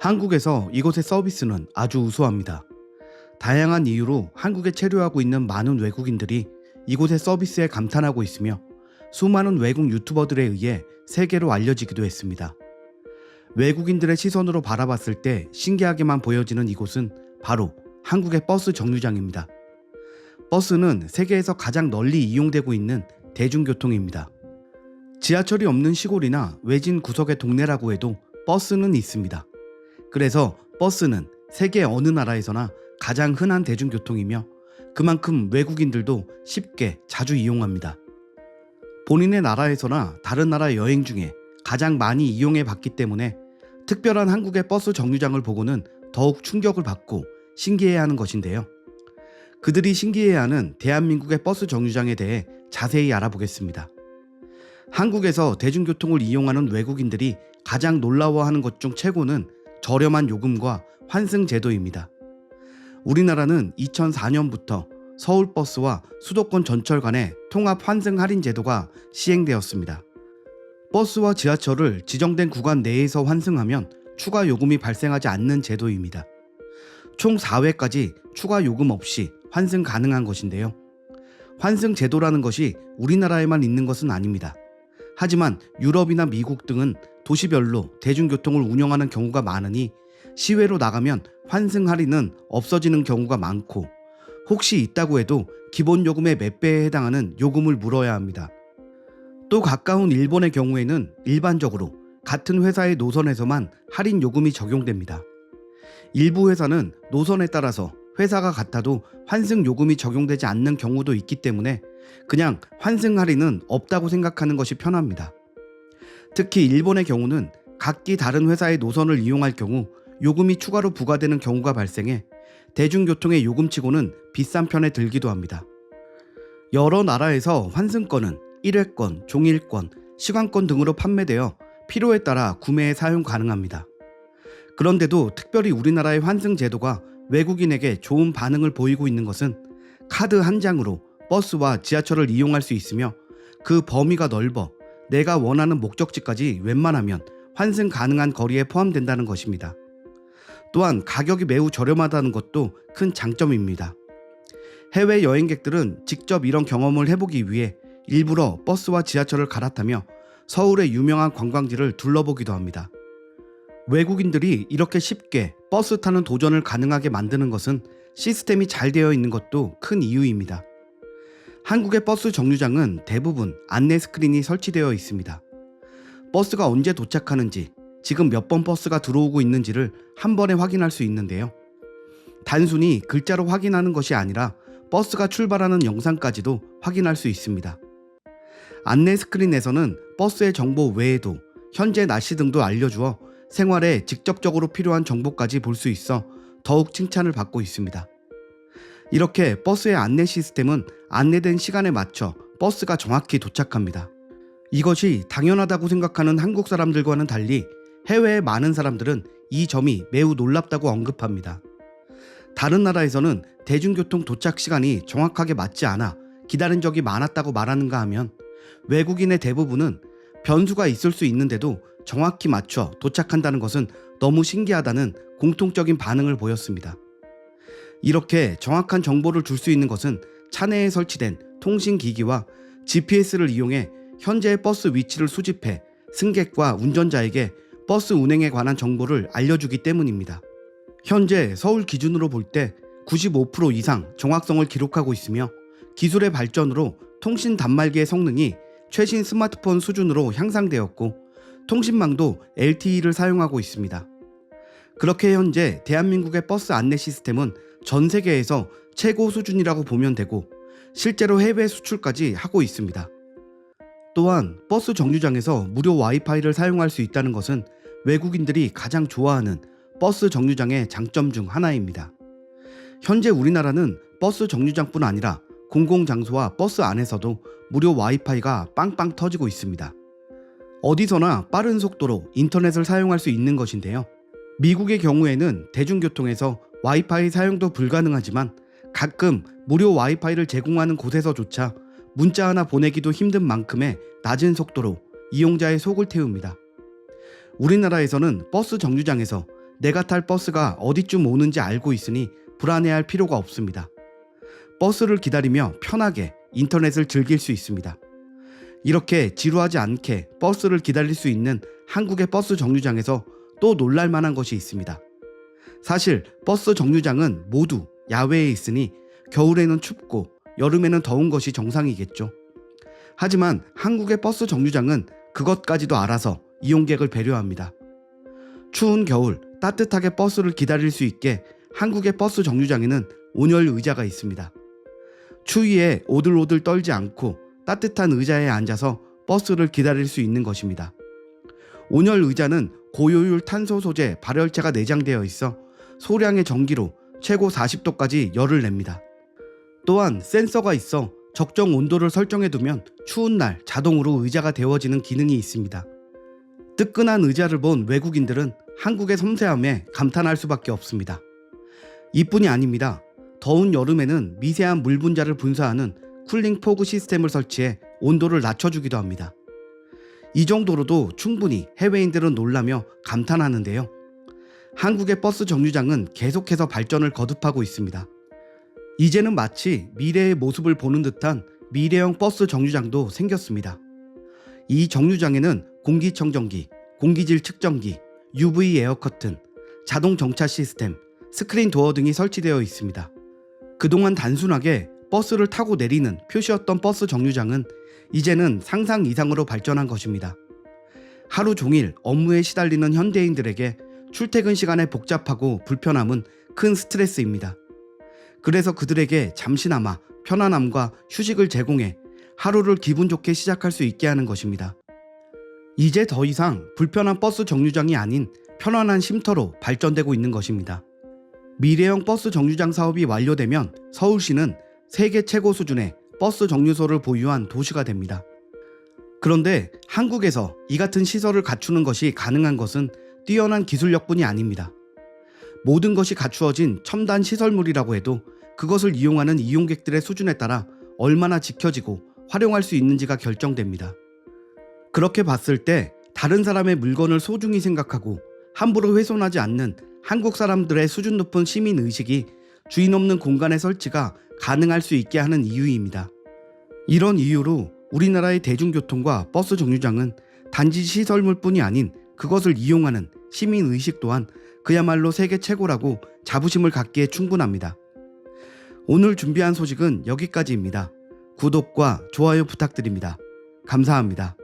한국에서 이곳의 서비스는 아주 우수합니다. 다양한 이유로 한국에 체류하고 있는 많은 외국인들이 이곳의 서비스에 감탄하고 있으며 수많은 외국 유튜버들에 의해 세계로 알려지기도 했습니다. 외국인들의 시선으로 바라봤을 때 신기하게만 보여지는 이곳은 바로 한국의 버스 정류장입니다. 버스는 세계에서 가장 널리 이용되고 있는 대중교통입니다. 지하철이 없는 시골이나 외진 구석의 동네라고 해도 버스는 있습니다. 그래서 버스는 세계 어느 나라에서나 가장 흔한 대중교통이며 그만큼 외국인들도 쉽게 자주 이용합니다. 본인의 나라에서나 다른 나라 여행 중에 가장 많이 이용해 봤기 때문에 특별한 한국의 버스 정류장을 보고는 더욱 충격을 받고 신기해하는 것인데요. 그들이 신기해하는 대한민국의 버스 정류장에 대해 자세히 알아보겠습니다. 한국에서 대중교통을 이용하는 외국인들이 가장 놀라워하는 것 중 최고는 저렴한 요금과 환승 제도입니다. 우리나라는 2004년부터 서울버스와 수도권 전철 간의 통합 환승 할인 제도가 시행되었습니다. 버스와 지하철을 지정된 구간 내에서 환승하면 추가 요금이 발생하지 않는 제도입니다. 총 4회까지 추가 요금 없이 환승 가능한 것인데요. 환승 제도라는 것이 우리나라에만 있는 것은 아닙니다. 하지만 유럽이나 미국 등은 도시별로 대중교통을 운영하는 경우가 많으니 시외로 나가면 환승 할인은 없어지는 경우가 많고 혹시 있다고 해도 기본 요금의 몇 배에 해당하는 요금을 물어야 합니다. 또 가까운 일본의 경우에는 일반적으로 같은 회사의 노선에서만 할인 요금이 적용됩니다. 일부 회사는 노선에 따라서 회사가 같아도 환승 요금이 적용되지 않는 경우도 있기 때문에 그냥 환승 할인은 없다고 생각하는 것이 편합니다. 특히 일본의 경우는 각기 다른 회사의 노선을 이용할 경우 요금이 추가로 부과되는 경우가 발생해 대중교통의 요금치고는 비싼 편에 들기도 합니다. 여러 나라에서 환승권은 1회권, 종일권, 시간권 등으로 판매되어 필요에 따라 구매에 사용 가능합니다. 그런데도 특별히 우리나라의 환승 제도가 외국인에게 좋은 반응을 보이고 있는 것은 카드 한 장으로 버스와 지하철을 이용할 수 있으며 그 범위가 넓어 내가 원하는 목적지까지 웬만하면 환승 가능한 거리에 포함된다는 것입니다. 또한 가격이 매우 저렴하다는 것도 큰 장점입니다. 해외 여행객들은 직접 이런 경험을 해보기 위해 일부러 버스와 지하철을 갈아타며 서울의 유명한 관광지를 둘러보기도 합니다. 외국인들이 이렇게 쉽게 버스 타는 도전을 가능하게 만드는 것은 시스템이 잘 되어 있는 것도 큰 이유입니다. 한국의 버스 정류장은 대부분 안내 스크린이 설치되어 있습니다. 버스가 언제 도착하는지, 지금 몇 번 버스가 들어오고 있는지를 한 번에 확인할 수 있는데요. 단순히 글자로 확인하는 것이 아니라 버스가 출발하는 영상까지도 확인할 수 있습니다. 안내 스크린에서는 버스의 정보 외에도 현재 날씨 등도 알려주어 생활에 직접적으로 필요한 정보까지 볼 수 있어 더욱 칭찬을 받고 있습니다. 이렇게 버스의 안내 시스템은 안내된 시간에 맞춰 버스가 정확히 도착합니다. 이것이 당연하다고 생각하는 한국 사람들과는 달리 해외의 많은 사람들은 이 점이 매우 놀랍다고 언급합니다. 다른 나라에서는 대중교통 도착 시간이 정확하게 맞지 않아 기다린 적이 많았다고 말하는가 하면 외국인의 대부분은 변수가 있을 수 있는데도 정확히 맞춰 도착한다는 것은 너무 신기하다는 공통적인 반응을 보였습니다. 이렇게 정확한 정보를 줄 수 있는 것은 차내에 설치된 통신기기와 GPS를 이용해 현재의 버스 위치를 수집해 승객과 운전자에게 버스 운행에 관한 정보를 알려주기 때문입니다. 현재 서울 기준으로 볼 때 95% 이상 정확성을 기록하고 있으며 기술의 발전으로 통신 단말기의 성능이 최신 스마트폰 수준으로 향상되었고 통신망도 LTE를 사용하고 있습니다. 그렇게 현재 대한민국의 버스 안내 시스템은 전 세계에서 최고 수준이라고 보면 되고 실제로 해외 수출까지 하고 있습니다. 또한 버스 정류장에서 무료 와이파이를 사용할 수 있다는 것은 외국인들이 가장 좋아하는 버스 정류장의 장점 중 하나입니다. 현재 우리나라는 버스 정류장뿐 아니라 공공장소와 버스 안에서도 무료 와이파이가 빵빵 터지고 있습니다. 어디서나 빠른 속도로 인터넷을 사용할 수 있는 것인데요. 미국의 경우에는 대중교통에서 와이파이 사용도 불가능하지만 가끔 무료 와이파이를 제공하는 곳에서조차 문자 하나 보내기도 힘든 만큼의 낮은 속도로 이용자의 속을 태웁니다. 우리나라에서는 버스 정류장에서 내가 탈 버스가 어디쯤 오는지 알고 있으니 불안해할 필요가 없습니다. 버스를 기다리며 편하게 인터넷을 즐길 수 있습니다. 이렇게 지루하지 않게 버스를 기다릴 수 있는 한국의 버스 정류장에서 또 놀랄 만한 것이 있습니다. 사실 버스 정류장은 모두 야외에 있으니 겨울에는 춥고 여름에는 더운 것이 정상이겠죠. 하지만 한국의 버스 정류장은 그것까지도 알아서 이용객을 배려합니다. 추운 겨울 따뜻하게 버스를 기다릴 수 있게 한국의 버스 정류장에는 온열 의자가 있습니다. 추위에 오들오들 떨지 않고 따뜻한 의자에 앉아서 버스를 기다릴 수 있는 것입니다. 온열 의자는 고효율 탄소 소재 발열체가 내장되어 있어 소량의 전기로 최고 40도까지 열을 냅니다. 또한 센서가 있어 적정 온도를 설정해두면 추운 날 자동으로 의자가 데워지는 기능이 있습니다. 뜨끈한 의자를 본 외국인들은 한국의 섬세함에 감탄할 수밖에 없습니다. 이뿐이 아닙니다. 더운 여름에는 미세한 물 분자를 분사하는 쿨링 포그 시스템을 설치해 온도를 낮춰주기도 합니다. 이 정도로도 충분히 해외인들은 놀라며 감탄하는데요. 한국의 버스 정류장은 계속해서 발전을 거듭하고 있습니다. 이제는 마치 미래의 모습을 보는 듯한 미래형 버스 정류장도 생겼습니다. 이 정류장에는 공기청정기, 공기질 측정기, UV 에어 커튼, 자동 정차 시스템, 스크린 도어 등이 설치되어 있습니다. 그동안 단순하게 버스를 타고 내리는 표시였던 버스 정류장은 이제는 상상 이상으로 발전한 것입니다. 하루 종일 업무에 시달리는 현대인들에게 출퇴근 시간의 복잡하고 불편함은 큰 스트레스입니다. 그래서 그들에게 잠시나마 편안함과 휴식을 제공해 하루를 기분 좋게 시작할 수 있게 하는 것입니다. 이제 더 이상 불편한 버스 정류장이 아닌 편안한 쉼터로 발전되고 있는 것입니다. 미래형 버스 정류장 사업이 완료되면 서울시는 세계 최고 수준의 버스 정류소를 보유한 도시가 됩니다. 그런데 한국에서 이 같은 시설을 갖추는 것이 가능한 것은 뛰어난 기술력뿐이 아닙니다. 모든 것이 갖추어진 첨단 시설물이라고 해도 그것을 이용하는 이용객들의 수준에 따라 얼마나 지켜지고 활용할 수 있는지가 결정됩니다. 그렇게 봤을 때 다른 사람의 물건을 소중히 생각하고 함부로 훼손하지 않는 한국 사람들의 수준 높은 시민의식이 주인 없는 공간의 설치가 가능할 수 있게 하는 이유입니다. 이런 이유로 우리나라의 대중교통과 버스 정류장은 단지 시설물뿐이 아닌 그것을 이용하는 시민의식 또한 그야말로 세계 최고라고 자부심을 갖기에 충분합니다. 오늘 준비한 소식은 여기까지입니다. 구독과 좋아요 부탁드립니다. 감사합니다.